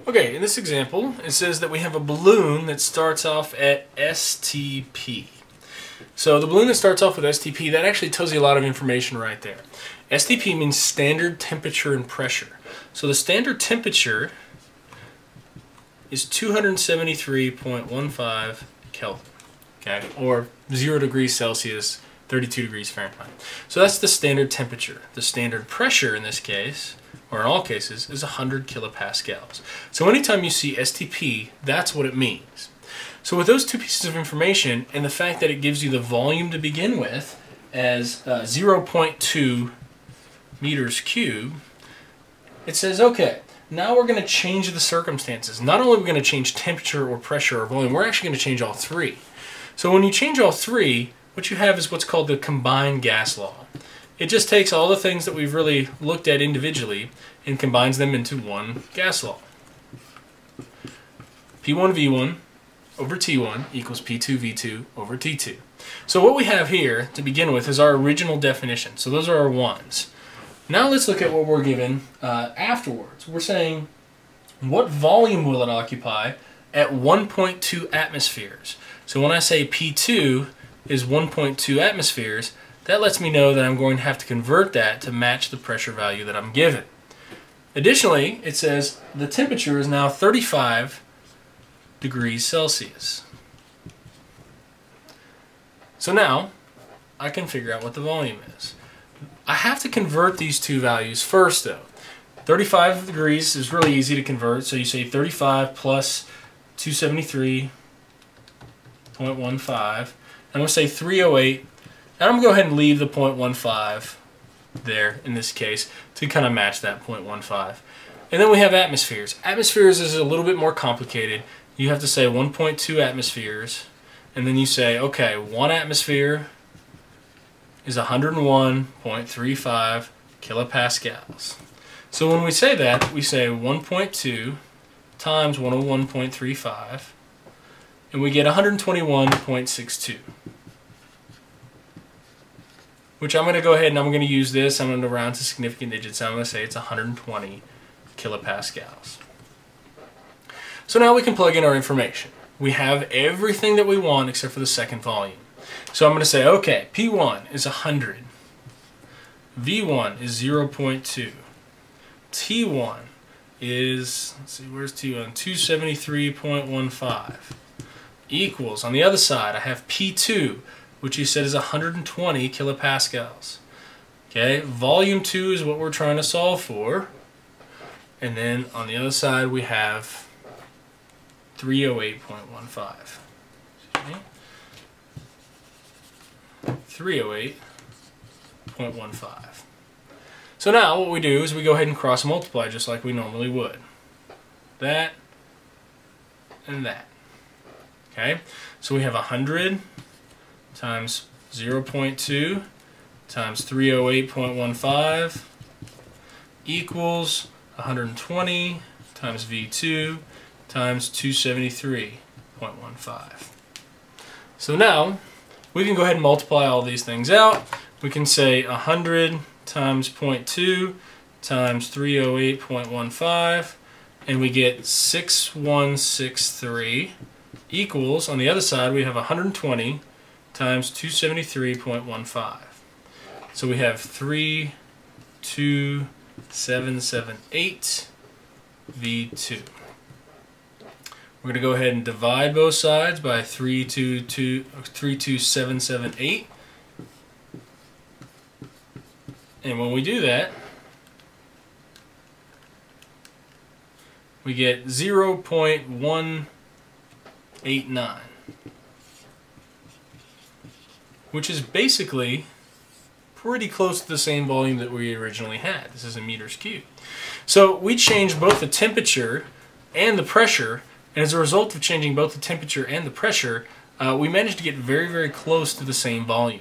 Okay, in this example, it says that we have a balloon that starts off at STP. So the balloon that starts off with STP, that actually tells you a lot of information right there. STP means standard temperature and pressure. So the standard temperature is 273.15 Kelvin, okay, or 0 degrees Celsius, 32 degrees Fahrenheit. So that's the standard temperature. The standard pressure in this case, or in all cases, is 100 kilopascals. So anytime you see STP, that's what it means. So with those two pieces of information, and the fact that it gives you the volume to begin with as 0.2 meters cubed, it says, okay, now we're going to change the circumstances. Not only are we going to change temperature or pressure or volume, we're actually going to change all three. So when you change all three, what you have is what's called the combined gas law. It just takes all the things that we've really looked at individually and combines them into one gas law. P1V1 over T1 equals P2V2 over T2. So what we have here to begin with is our original definition. So those are our ones. Now let's look at what we're given afterwards. We're saying, what volume will it occupy at 1.2 atmospheres? So when I say P2 is 1.2 atmospheres, that lets me know that I'm going to have to convert that to match the pressure value that I'm given. Additionally, it says the temperature is now 35 degrees Celsius. So now I can figure out what the volume is. I have to convert these two values first though. 35 degrees is really easy to convert, so you say 35 plus 273.15. I'm going to say 308, and I'm going to go ahead and leave the 0.15 there in this case to kind of match that 0.15. And then we have atmospheres. Atmospheres is a little bit more complicated. You have to say 1.2 atmospheres, and then you say, okay, 1 atmosphere is 101.35 kilopascals. So when we say that, we say 1.2 times 101.35, and we get 121.62. Which I'm going to go ahead and I'm going to use this. I'm going to round to significant digits. I'm going to say it's 120 kilopascals. So now we can plug in our information. We have everything that we want except for the second volume. So I'm going to say, okay, P1 is 100. V1 is 0.2. T1 is, let's see, where's T1? 273.15. Equals, on the other side, I have P2, which you said is 120 kilopascals. Okay, volume 2 is what we're trying to solve for. And then on the other side we have 308.15. 308.15. So now what we do is we go ahead and cross multiply just like we normally would. That and that. Okay, so we have 100 times 0.2 times 308.15 equals 120 times V2 times 273.15. So now we can go ahead and multiply all these things out. We can say 100 times 0.2 times 308.15, and we get 6163 equals, on the other side we have 120 times 273.15. So we have 32778 V2. We're going to go ahead and divide both sides by 32778. And when we do that, we get 0.189, which is basically pretty close to the same volume that we originally had. This is in meters cubed. So we changed both the temperature and the pressure, and as a result of changing both the temperature and the pressure, we managed to get very, very close to the same volume.